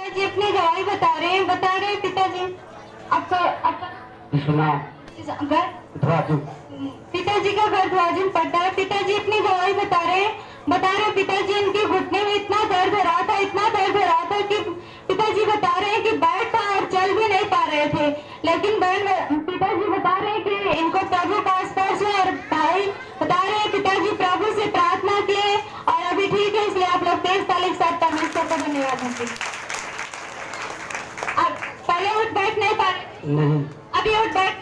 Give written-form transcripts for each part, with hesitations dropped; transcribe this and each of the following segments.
पिताजी अपनी गवाही बता रहे हैं पिताजी। आपका घर पिताजी का घर ध्वाजन पड़ता है। पिताजी अपनी गवाही बता रहे हैं पिताजी इनके घुटने में इतना दर्द हो रहा था कि पिताजी बता रहे हैं कि बैठ और चल भी नहीं पा रहे थे। लेकिन पिताजी बता रहे हैं कि इनको प्रभु का स्पर्श है और भाई बता रहे हैं पिताजी प्रभु से प्रार्थना किए और अभी ठीक है। इसलिए आप लोग तेज ताली के साथ परमेश्वर को धन्यवाद देंगे। अब पहले उठ बैठ नहीं पा रहे नहीं, अभी उठ बैठ।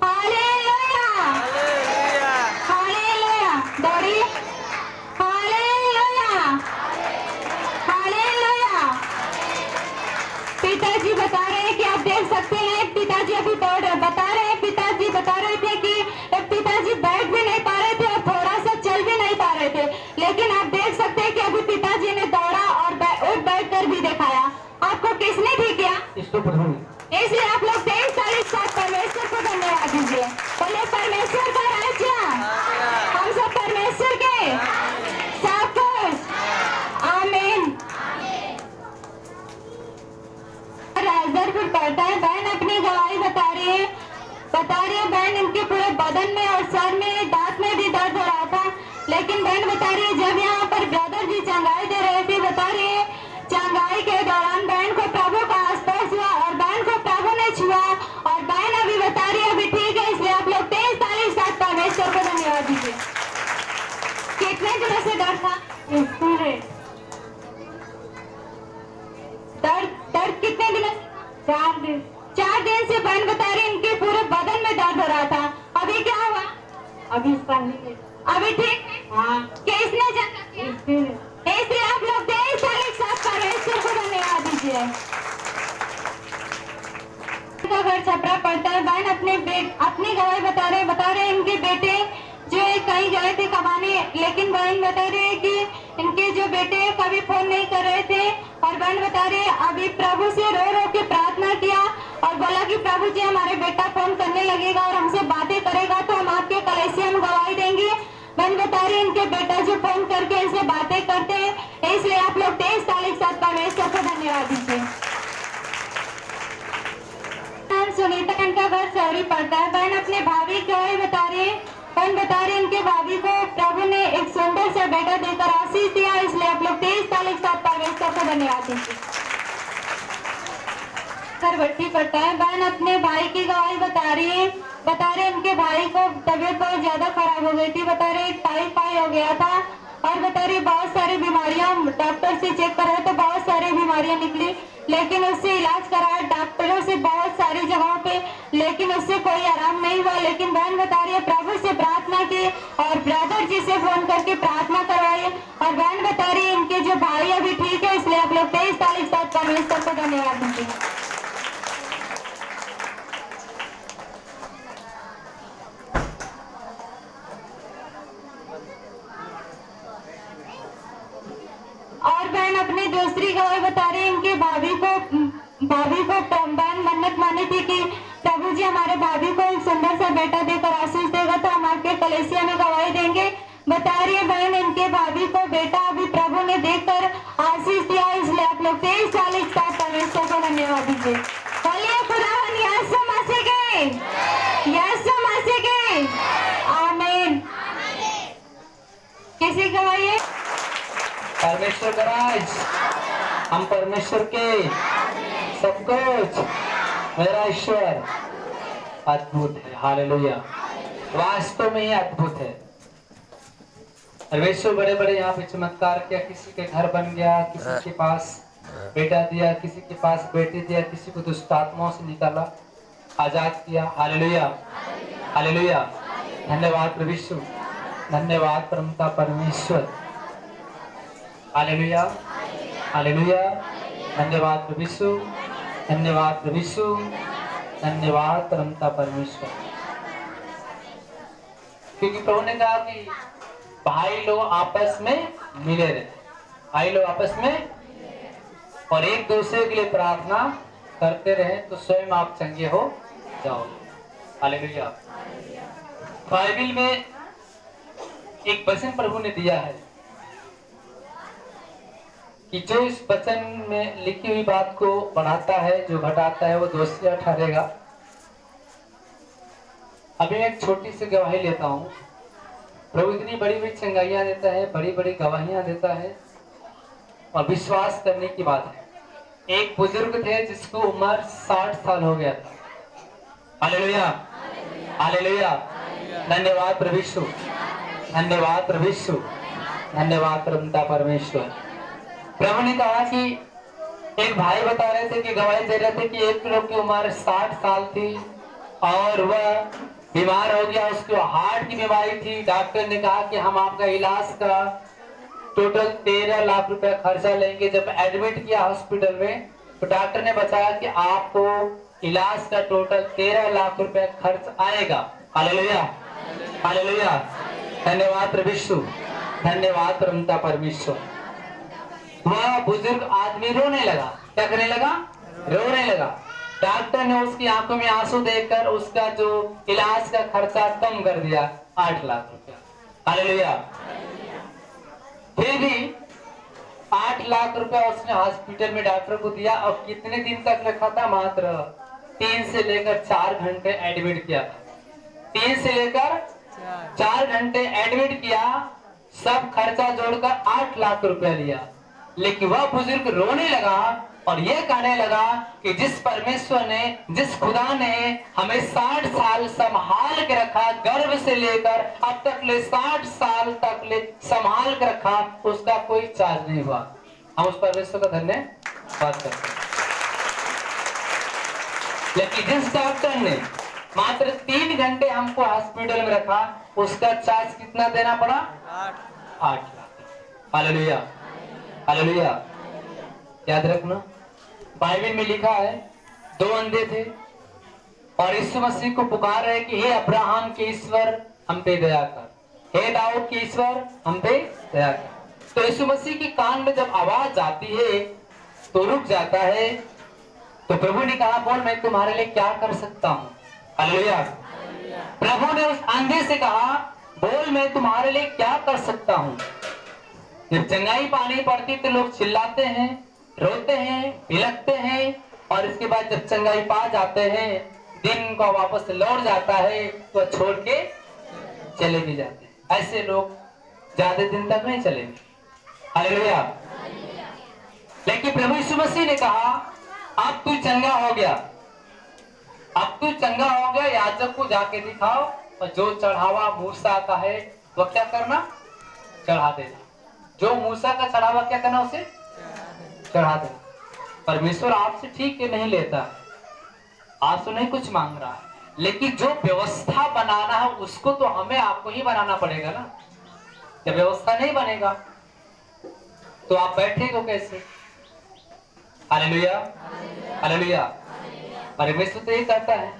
हालेलुया हालेलुया दौड़ी हालेलुया हालेलुया। पिताजी बता रहे हैं कि आप देख सकते हैं पिताजी अभी दौड़ रहे बता रहे हैं। पिताजी बता रहे थे कि पिताजी बैठ भी नहीं पा रहे थे और थोड़ा सा चल भी नहीं पा रहे थे। लेकिन आप देख सकते हैं कि अभी पिताजी ने दौड़ा और उठ बैठ कर भी दिखाया। आपको किसने ठीक किया? इसलिए आप लोग 23 तारीख के साथ परमेश्वर को धन्यवाद दीजिए। बोले परमेश्वर का राज्य, हम सब परमेश्वर के सब कुछ। आमीन। राजदरपुर पड़ता है। बहन अपनी गवाही बता रही है बहन इनके पूरे बदन में और सर में दांत में भी दर्द हो रहा था। लेकिन बहन बता रही है जब यहाँ पर ब्रदर जी चंगाई दे रहे थे, बता रही है चंगाई के दौरान बहन को प्रभु का स्पर्श हुआ और बहन को प्रभु ने छुआ और बहन अभी बता रही है अभी ठीक है। इसलिए आप लोग 23 तारीख साथ परमेश्वर को धन्यवाद दीजिए। कितने दिनों से दर्द था? दर्द कितने दिनों? 4 दिन से बहन बता रही इनके पूरे बदन में दर्द हो रहा था। अभी क्या हुआ? अभी ठीक है। हाँ। किसने चंगा किया? इसलिए आप लोग 23 तारीख साथ परमेश्वर को धन्यवाद दीजिए। का घर छपरा पड़ता है। बहन अपनी गवाही बता रहे इनके बेटे जो कहीं गए थे कमाने। लेकिन बहन बता रहे हैं कि इनके जो बेटे कभी फोन नहीं कर रहे थे और बहन बता रहे अभी प्रभु से रो के प्रार्थना किया और बोला कि प्रभु जी हमारे बेटा फोन करने लगेगा और हमसे बातें करेगा तो हम आपके कलीसिया में गवाही देंगे। बहन बता रही इनके बेटा जो फोन करके इनसे बातें करते हैं। इसलिए आप लोग 23 तारीख साथ परमेश्वर को धन्यवाद दीजिए। सुनीता इनका घर सौरी पड़ता है। बहन अपने भाभी की गवाही बता रही है। बहन बता रही इनके भाभी को प्रभु ने एक सुंदर सा बेटा देकर आशीष दिया। इसलिए आप लोग 23 तारीख साथ परमेश्वर को धन्यवाद दीजिए। भट्टी पड़ता है। बहन अपने भाई की गवाही बता रही इनके भाई को तबीयत बहुत ज्यादा खराब हो गई थी। बता रही टाइफाइड हो गया था और बता रही बहुत सारी बीमारियां डॉक्टर से चेक कराए तो बहुत सारी बीमारियां निकली। लेकिन उससे इलाज कराया डॉक्टरों से बहुत सारी जगहों पे, लेकिन उससे कोई आराम नहीं हुआ। लेकिन बहन बता रही है प्रभु से प्रार्थना की और ब्रदर जी से फोन करके प्रार्थना करवाई और बहन बता रही है इनके जो भाई अभी ठीक है। इसलिए आप लोग 23 तारीख साथ परमेश्वर को धन्यवाद देंगे। और बहन अपनी दूसरी गवाही बता रही है इनके भाभी को बहन मन्नत मानी थी कि प्रभु जी हमारे भाभी को एक सुंदर सा बेटा देकर आशीष देगा तो हम आपके कलीसिया में गवाही देंगे। बता रही है बहन इनके भाभी को बेटा अभी प्रभु ने देकर आशीष दिया। इसलिए आप लोग 23 तारीख साथ परमेश्वर को धन्यवाद दीजिए। बोलिए खुदावन यीशु मसीह के आमीन। किसी गवाही है? परमेश्वर का राज, हम परमेश्वर के सब कुछ। मेरा ईश्वर अद्भुत है। हालेलुया, वास्तव में ही अद्भुत है। परमेश्वर बड़े बड़े यहाँ पे चमत्कार किया। किसी के घर बन गया, किसी के पास बेटा दिया, किसी के पास बेटी दिया, किसी को दुष्ट आत्माओं से निकाला, आजाद किया। Hallelujah hallelujah. धन्यवाद प्रभु यीशु, धन्यवाद परमपिता परमेश्वर। Hallelujah hallelujah. धन्यवाद प्रभु यीशु, धन्यवाद प्रभु यीशु, धन्यवाद परमपिता परमेश्वर। क्योंकि प्रभु ने कहा कि भाई लोग आपस में मिले रहे, भाई लोग आपस में और एक दूसरे के लिए प्रार्थना करते रहे तो स्वयं आप चंगे हो जाओ। हालेलुया। बाइबल में एक वचन प्रभु ने दिया है कि जो इस वचन में लिखी हुई बात को बढ़ाता है, जो घटाता है, वो दोषी ठहरेगा। अभी एक छोटी सी गवाही लेता हूँ। प्रभु इतनी बड़ी बड़ी चंगाइयां देता है, बड़ी बड़ी गवाहियां देता है, और विश्वास करने की बात है। एक बुजुर्ग थे जिसको उम्र 60 साल हो गया था। हालेलुया, हालेलुया, धन्यवाद प्रभु यीशु, धन्यवाद प्रभु यीशु, धन्यवाद प्रभुता परमेश्वर। प्रभु ने कहा कि एक भाई बता रहे थे कि गवाही दे रहे थे कि एक लोग की उम्र 60 साल थी और वह बीमार हो गया, उसको हार्ट की बीमारी थी। डॉक्टर ने कहा कि हम आपका इलाज का टोटल 13 लाख रुपए खर्चा लेंगे। जब एडमिट किया हॉस्पिटल में तो डॉक्टर ने बताया कि आपको इलाज का टोटल 13 लाख रुपए खर्च आएगा। हालेलुया, हालेलुया, धन्यवाद प्रभु यीशु, धन्यवाद प्रभुता परमेश्वर। वह बुजुर्ग आदमी रोने लगा। क्या करने लगा? रोने लगा। डॉक्टर ने उसकी आंखों में आंसू देखकर उसका जो इलाज का खर्चा कम कर दिया, 8 लाख रुपया। हालेलुया। फिर भी 8 लाख रुपया उसने हॉस्पिटल में डॉक्टर को दिया। और कितने दिन तक रखा था? मात्र 3 से लेकर 4 घंटे एडमिट किया था। 3 से लेकर 4 घंटे एडमिट किया। सब खर्चा जोड़कर 8 लाख रुपया लिया। लेकिन वह बुजुर्ग रोने लगा और यह कहने लगा कि जिस परमेश्वर ने, जिस खुदा ने हमें 60 साल संभाल के रखा, गर्भ से लेकर अब तक ले 60 साल तक ले संभाल के रखा, उसका कोई चार्ज नहीं हुआ। हम उस परमेश्वर का धन्यवाद करते हैं। लेकिन जिस डॉक्टर ने मात्र 3 घंटे हमको हॉस्पिटल में रखा, उसका चार्ज कितना देना पड़ा? 8 लाख। Hallelujah, hallelujah. याद रखना, बाइबल में लिखा है 2 अंधे थे और यीशु मसीह को पुकार रहे कि हे अब्राहम के ईश्वर हम पे दया कर, हे दाऊद के ईश्वर हम पे दया कर। तो यीशु मसीह के कान में जब आवाज जाती है तो रुक जाता है। तो प्रभु ने कहा, बोल मैं तुम्हारे लिए क्या कर सकता हूँ। हालेलुया। प्रभु ने उस अंधे से कहा, बोल मैं तुम्हारे लिए क्या कर सकता हूँ। जब चंगाई पानी पड़ती तो लोग चिल्लाते हैं, रोते हैं, बिलखते हैं, और इसके बाद जब चंगाई पा जाते हैं, दिन को वापस लौट जाता है तो छोड़ के चले भी जाते हैं। ऐसे लोग ज्यादा दिन तक नहीं चलेंगे। हालेलुया। लेकिन प्रभु यीशु मसीह ने कहा, अब तू चंगा हो गया, अब तू चंगा हो गया, याजक को जाके दिखाओ और जो चढ़ावा मूसा का है वह क्या करना? चढ़ा देना। जो मूसा का चढ़ावा क्या करना? उसे चढ़ा देना। परमेश्वर आपसे ठीक है नहीं लेता, आपसे नहीं कुछ मांग रहा है, लेकिन जो व्यवस्था बनाना है उसको तो हमें आपको ही बनाना पड़ेगा ना। जब व्यवस्था नहीं बनेगा तो आप बैठेगा कैसे? Hallelujah, hallelujah. परमेश्वर तो ये कहता है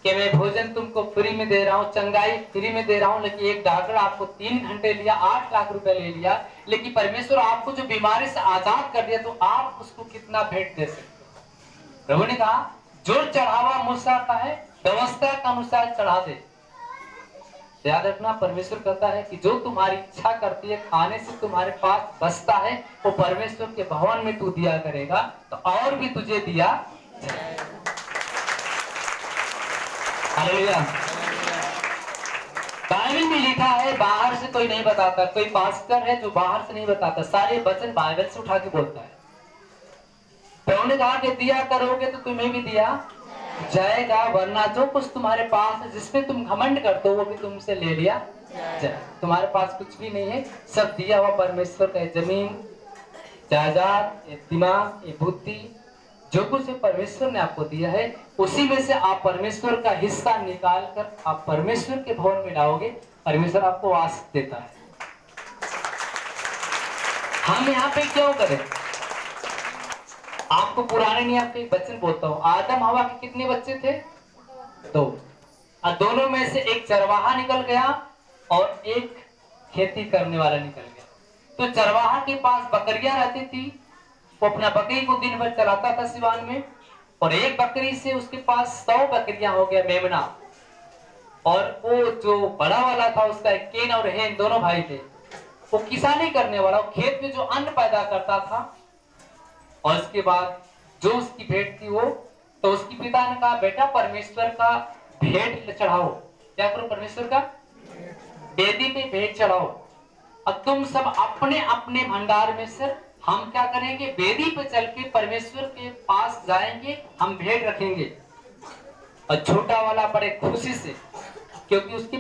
कि मैं भोजन तुमको फ्री में दे रहा हूँ, चंगाई फ्री में दे रहा हूँ, लेकिन एक डॉक्टर आपको 3 घंटे लिया, 8 लाख रुपए ले लिया। लेकिन परमेश्वर आपको जो बीमारी से आजाद कर दिया तो आप उसको कितना भेंट दे सकते हो? प्रभु ने कहा, जो चढ़ावा मूसा का है व्यवस्था के अनुसार चढ़ा दे। याद रखना, परमेश्वर कहता है कि जो तुम्हारी इच्छा करती है खाने से तुम्हारे पास बचता है, वो परमेश्वर के भवन में तू दिया करेगा तो और भी तुझे दिया जाएगा। हालेलुया। बाइबल में लिखा है, बाहर से कोई नहीं बताता। कोई पास्टर है जो बाहर से नहीं बताता, सारे वचन बाइबल से उठा के बोलता है। प्रभु ने कहा कि दिया करोगे तो तुम्हें भी दिया जाएगा, वरना जो कुछ तुम्हारे पास है जिसमें तुम घमंड करते हो वो भी तुमसे ले लिया जाए। तुम्हारे पास कुछ भी नहीं है, सब दिया हुआ परमेश्वर का। जमीन, जायदाद, दिमाग, बुद्धि, जो कुछ परमेश्वर ने आपको दिया है उसी में से आप परमेश्वर का हिस्सा निकाल कर आप परमेश्वर के भवन में लाओगे। परमेश्वर आपको वास देता है। हम यहाँ पे क्यों करें? आपको पुराने नियम के वचन बोलता हूँ। आदम हवा के कितने बच्चे थे? 2। और दोनों में से एक चरवाहा निकल गया और एक खेती करने वाला निकल गया। तो चरवाहा के पास बकरियां रहती थी, वो अपना बकरी को दिन भर चलाता था सिवान में, और एक बकरी से उसके पास 100 बकरियां हो गया, मेमना। और वो जो बड़ा वाला था उसका केन और हेन दोनों भाई थे। वो किसानी करने वाला, वो खेत में जो अन्न पैदा करता था, और उसके बाद जो उसकी भेंट थी वो, तो उसकी पिता ने कहा बेटा परमेश्वर का भेंट चढ़ाओ। क्या करो? परमेश्वर का वेदी पे भेंट चढ़ाओ। अब तुम सब अपने अपने भंडार में से, हम क्या करेंगे? वेदी पे चल के परमेश्वर के पास जाएंगे, हम भेंट रखेंगे। और छोटा वाला बड़े खुशी से, क्योंकि उसकी